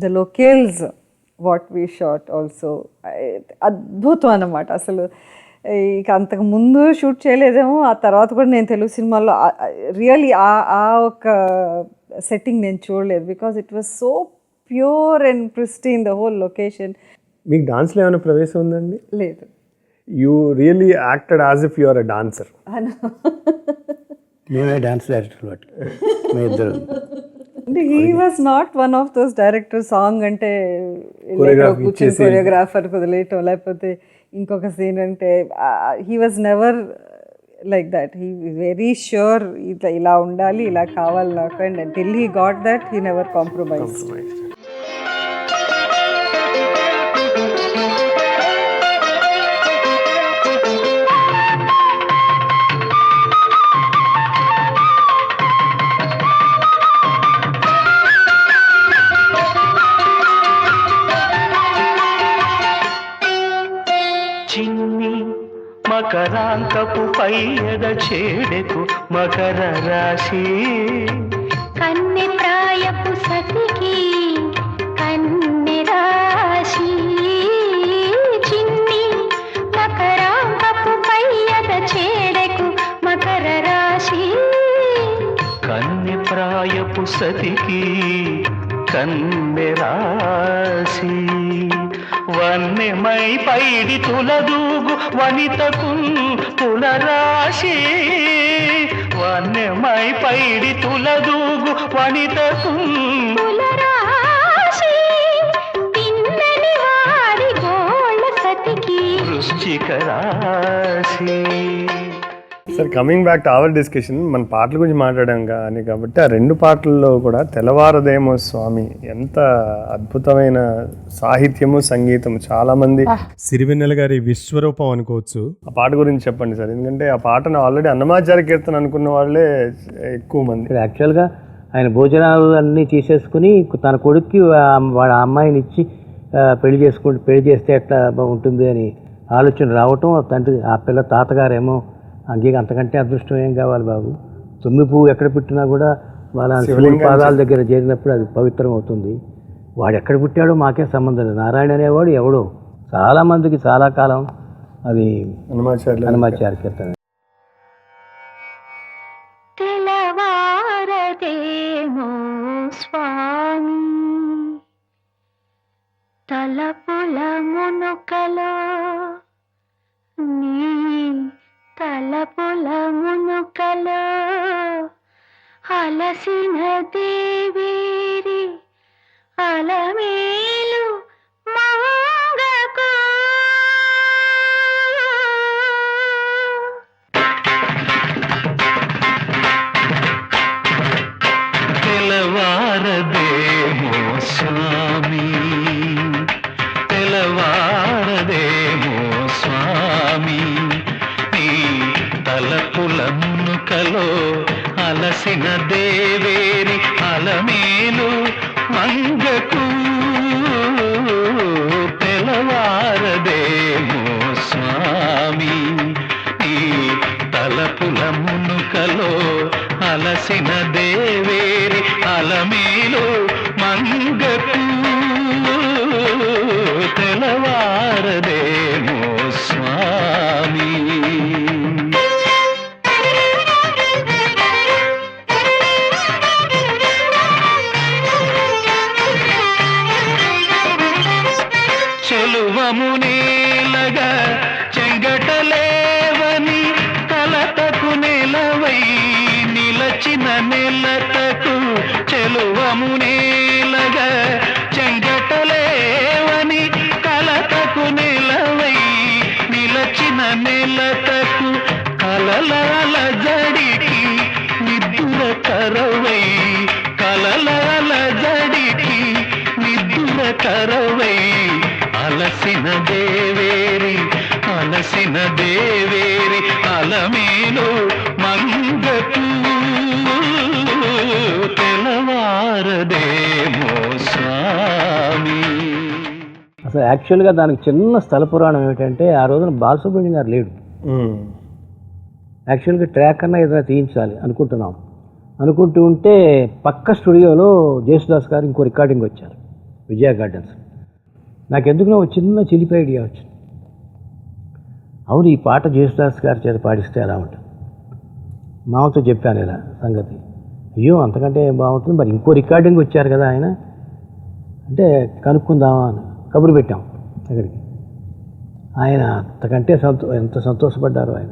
The locales what we shot also అద్భుతం అన్నమాట. అసలు ఇక అంతకు ముందు షూట్ చేయలేదేమో, ఆ తర్వాత కూడా నేను తెలుగు సినిమాల్లో రియల్లీ ఆ ఒక సెట్టింగ్ నేను చూడలేదు. Because it was so pure and pristine the whole location. మీకు డాన్స్లో ఏమైనా ప్రవేశం ఉందండి? లేదు. You really acted as if you are a dancer. మేమే డాన్స్ డైరెక్టర్ బట్ మీ ఇద్దరు. అంటే he was not one of those director song అంటే కూర్చొని కొరియోగ్రాఫర్ కుదలేయటం, లేకపోతే ఇంకొక సీన్ అంటే he was never like that. He very sure ఇలా ఉండాలి, ఇలా కావాలి నాకు, and till he got that he never compromise. మకరాంకపు పైయద చేడెకు మకర రాశి కన్నె ప్రాయపు సతికి కన్నె రాశి చిన్ని మకరాంకపు పైయద చేడెకు మకర రాశి కన్నె ప్రాయపు సతికి కన్నె రాశి వన్నెమై పైడి తులదూగు వనితకు తులరాశి వన్నెమై పైడి తులదూగు వనితకు తులరాశి తిన్నని వాడి గోళ్ళ సతికి వృశ్చిక రాశి. Sir, coming back to our discussion, మన పాటల గురించి మాట్లాడాం కానీ కాబట్టి ఆ రెండు పాటల్లో కూడా తెల్లవారదేమో స్వామి ఎంత అద్భుతమైన సాహిత్యము సంగీతం. చాలామంది సిరివెన్నెల గారి విశ్వరూపం అనుకోవచ్చు. ఆ పాట గురించి చెప్పండి సార్, ఎందుకంటే ఆ పాటను ఆల్రెడీ అన్నమాచార్య కీర్తన అనుకున్న వాళ్ళే ఎక్కువ మంది. యాక్చువల్గా ఆయన భోజనాలు అన్నీ తీసేసుకుని తన కొడుక్కి వాడు ఆ అమ్మాయిని ఇచ్చి పెళ్లి చేస్తే ఎట్లా ఉంటుంది అని ఆలోచన రావటం, తండ్రి ఆ పిల్ల తాతగారేమో అంతకంటే అదృష్టం ఏం కావాలి బాబు, తుమ్మి పువ్వు ఎక్కడ పుట్టినా కూడా వాళ్ళ శివుని పాదాల దగ్గర చేరినప్పుడు అది పవిత్రం అవుతుంది. వాడు ఎక్కడ పుట్టాడో మాకే సంబంధం లేదు. నారాయణ అనేవాడు ఎవడో చాలామందికి చాలా కాలం అది హనుమాచార్య కీర్తన. తెలవారదేమో స్వామి తలపుల మునుకలో నీ తలపుల మునుకలో అలసిన దేవేరి అలమేలు మంగకు తెల్లవారదేమో స్వామి తెల్లవారదేమో స్వామి తలపుల మునుకలో అలసిన దేవేరి అలమేలు మంగకు తెల్లవారదేమో స్వామి ఈ తలపుల మునుకలో అలసిన దేవేరి అలమేలు మంగకు తెల్లవారదేమో స్వామి. చెలువమునేలగా చెంగటలేవని కలతకు నెలవై నిలచిన నెలతకు చెలువమునేలగా చెంగటలేవని కలతకు నెలవై నిలచిన నెలతకు కలలాల జడికి నిద్దుల కరవై కలలాల జడికి నిద్దుల కరవై అలసిన దేవేరి అలమేలు మంగకు తెల్లవారదేమో స్వామి. అసలు యాక్చువల్గా దానికి చిన్న స్థల పురాణం ఏమిటంటే, ఆ రోజున బాలసుబ్రహ్మణ్యం గారు లేడు. యాక్చువల్గా ట్రాక్ అన్నా ఏదైనా తీయించాలి అనుకుంటూ ఉంటే పక్క స్టూడియోలో జేసుదాస్ గారు ఇంకో రికార్డింగ్ వచ్చారు విజయ గార్డెన్స్. నాకెందుకునో ఒక చిన్న చిలిపి ఐడియా వచ్చింది. అవును, ఈ పాట జేసుదాస్ గారి చేత పాడిస్తే ఎలా ఉంటుంది. మామతో చెప్పాను ఇలా సంగతి. అయ్యో అంతకంటే బాగుంటుంది, మరి ఇంకో రికార్డింగ్ వచ్చారు కదా ఆయన అంటే కనుక్కుందామా అని కబురు పెట్టాం అక్కడికి. ఆయన అంతకంటే ఎంత సంతోషపడ్డారు ఆయన.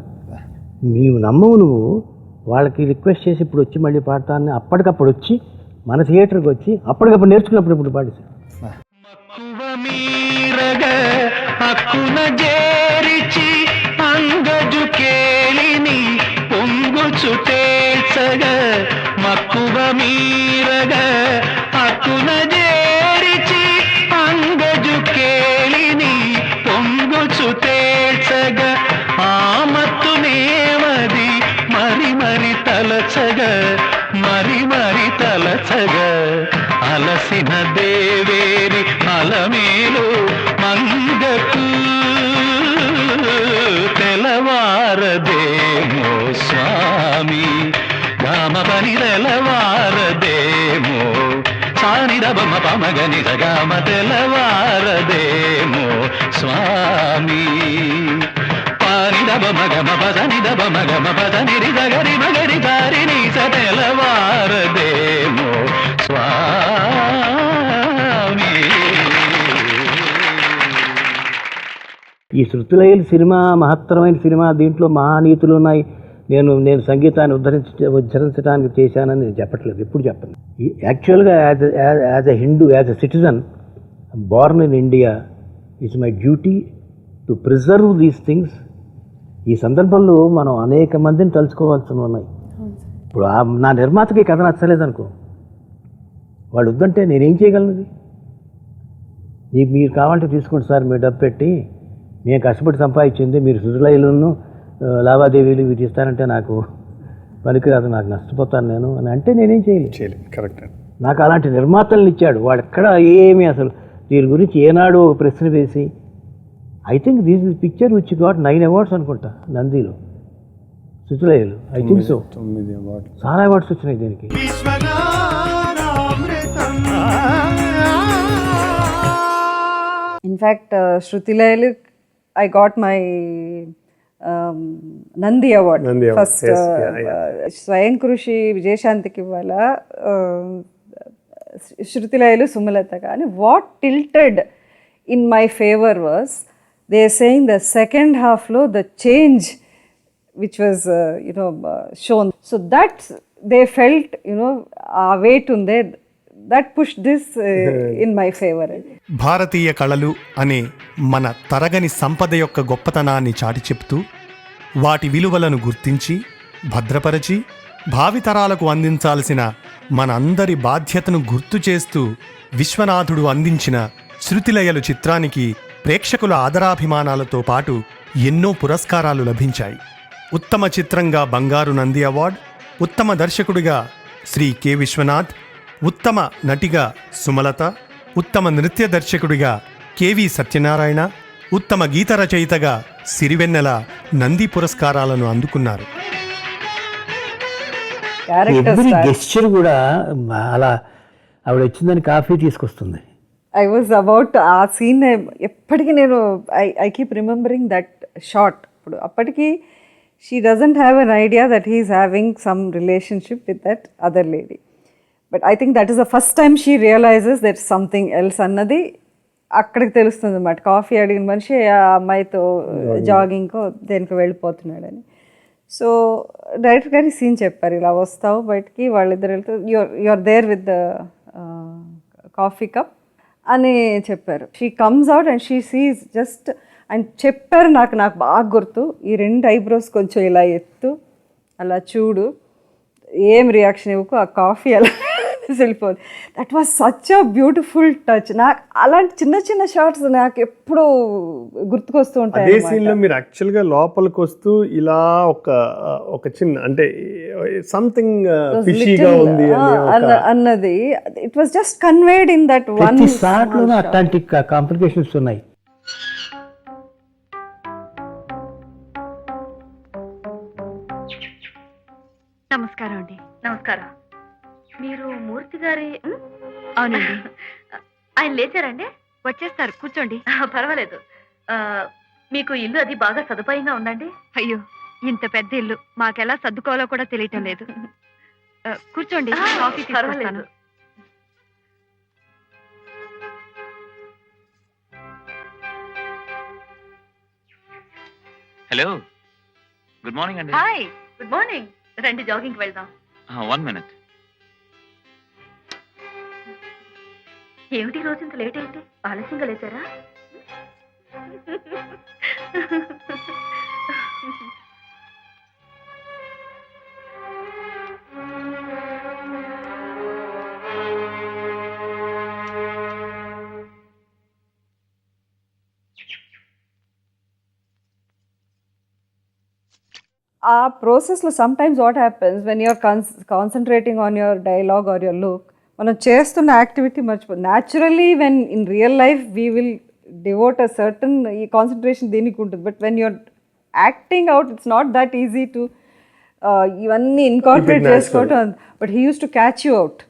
నీవు నమ్మవు, నువ్వు వాళ్ళకి రిక్వెస్ట్ చేసి ఇప్పుడు వచ్చి మళ్ళీ పాడతానని అప్పటికప్పుడు వచ్చి మన థియేటర్కి వచ్చి అప్పటికప్పుడు నేర్చుకున్నప్పుడు ఇప్పుడు పాడేశారు. మక్కువ మీరగ హక్కున జేరిచి అంగజు కేళిని పొంగుచు తేల్చగ. మక్కువ మీరగ హక్కున జేరిచి అంగజు కేళిని పొంగుచు తేల్చగ. ఆమత్తునేమది మరి మరి తలచగ, మరి మరి తలచగ. అలసిన దేవేరి అలమేలు మంగకు తెలవారదేమో స్వామి. రామ పని తెలవారదేమో సానిదబమ పమగని సగామ తెలవారదేమో స్వామి. పానిదబమగమ పదనిదబమగమ పదనిరి దగరి మగరి దారి నీస తెలవారదేమో స్వామి. ఈ శృతులయలు సినిమా మహత్తరమైన సినిమా, దీంట్లో మహానీతులు ఉన్నాయి. నేను సంగీతాన్ని ఉద్ధరించడానికి చేశానని నేను చెప్పట్లేదు, ఎప్పుడు చెప్పను. యాక్చువల్గా as a Hindu, as a citizen Born in India, it's my duty to preserve these things. ఈ సందర్భంలో మనం అనేక మందిని తలుచుకోవాల్సి ఉన్నాయి. ఇప్పుడు నా నిర్మాతకి కథ నచ్చలేదనుకో, వాడు వద్దంటే నేనేం చేయగలను? మీరు కావాలంటే తీసుకోండి సార్, మీరు డబ్బు పెట్టి, నేను కష్టపడి సంపాదించింది, మీరు శృతులయలను లావాదేవీలు ఇవి తీస్తారంటే నాకు పనికిరాదు, నాకు నష్టపోతాను నేను అని అంటే నేనేం చేయలేదు. కరెక్ట్. నాకు అలాంటి నిర్మాతలను ఇచ్చాడు వాడు. ఎక్కడ ఏమీ అసలు దీని గురించి ఏనాడు ఒక ప్రశ్న వేసి, I think this is picture which got 9 awards అనుకుంటా నందిలో, Shruthilayalu. I think so, 9 awards, చాలా అవార్డ్స్ వచ్చినాయి దీనికి. In fact Shruthilayalu I got my Nandi award first. Swayam Krushi విజయశాంతికి ఇవ్వాల, శృతిలయలు సుమలత. కానీ what tilted in my favour was they saying the second హాఫ్లో the change which was shown, so that they felt ఆ weight ఉందే, that pushed this in my favor. భారతీయ కళలు అనే మన తరగని సంపద యొక్క గొప్పతనాన్ని చాటి చెప్తూ, వాటి విలువలను గుర్తించి భద్రపరచి భావితరాలకు అందించాల్సిన మనందరి బాధ్యతను గుర్తు చేస్తూ విశ్వనాథుడు అందించిన శృతిలయలు చిత్రానికి ప్రేక్షకుల ఆదరాభిమానాలతో పాటు ఎన్నో పురస్కారాలు లభించాయి. ఉత్తమ చిత్రంగా బంగారు నంది అవార్డ్, ఉత్తమ దర్శకుడిగా శ్రీ కె విశ్వనాథ్, ఉత్తమ నటిగా సుమలత, ఉత్తమ నృత్య దర్శకుడిగా కెవి సత్యనారాయణ, ఉత్తమ గీత రచయితగా సిరివెన్నెల నంది పురస్కారాలను అందుకున్నారు. ఎవ్రీ గెస్చర్ కూడా అలా ఆవిడ వచ్చిందని కాఫీ తీసుకొస్తుంది. ఐ వాజ్ అబౌట్ ఆ సీన్ ఎప్పటికీ నేను I keep remembering that shot. ఇప్పుడు అప్పటికి she doesn't have an idea that he is having some relationship with that other lady. But I think that is the first time she realizes that something else అన్నది అక్కడికి తెలుస్తుంది అన్నమాట. Coffee అడిగిన మనిషి ఆ అమ్మాయితో జాగింగ్కో దేనికో వెళ్ళిపోతున్నాడని. సో డైరెక్టర్ గారి సీన్ చెప్పారు, ఇలా వస్తావు బయటికి, వాళ్ళిద్దరు వెళ్తే you are there with the coffee cup అని చెప్పారు. She comes out and she sees just, and చెప్పారు నాకు బాగా గుర్తు, ఈ 2 ఐబ్రోస్ కొంచెం ఇలా ఎత్తు, అలా చూడు, ఏం రియాక్షన్ ఇవ్వకు, ఆ కాఫీ అలా వెళ్ళిపోదు. That was such a beautiful touch. నాకు అలాంటి చిన్న చిన్న షార్ట్స్ నాకు ఎప్పుడు గుర్తుకొస్తూ ఉంటాయి. అదే సీన్లో మీరు యాక్చువల్గా లోపలికి వస్తూ ఇలా ఒక చిన్న అంటే సంథింగ్ ఫిషీగా ఉంది అన్నది, it was just conveyed in that one shot. అట్లాంటి కాంప్లికేషన్స్ ఉన్నాయి. నమస్కారం అండి. నమస్కారం. మీరు మూర్తి గారి? అవునండి. ఆయన లేచారండి? వచ్చేస్తారు, కూర్చోండి. పర్వాలేదు. మీకు ఇల్లు అది బాగా సదుపాయంగా ఉందండి? అయ్యో, ఇంత పెద్ద ఇల్లు మాకెలా సర్దుకోవాలో కూడా తెలియటం లేదు. కూర్చోండి, కాఫీ తీసుకొస్తాను. హలో, గుడ్ మార్నింగ్ అండి. Hi, good morning. రండి, జాగింగ్ వెళ్దాం. 1 minute. ఏమిటి రోజు ఇంత లేట్ ఏంటి? ఆలస్యంగా లేచారా? ఆ ప్రాసెస్లో sometimes what happens when you're concentrating on your dialogue or your look, మనం చేస్తున్న యాక్టివిటీ మర్చిపోతుంది. Naturally when in real life we will devote a certain ఈ కాన్సన్ట్రేషన్ దీనికి ఉంటుంది. But when you're acting out it's not that easy to ఇవన్నీ incorporate చేసుకోవటం. But he use to catch you out.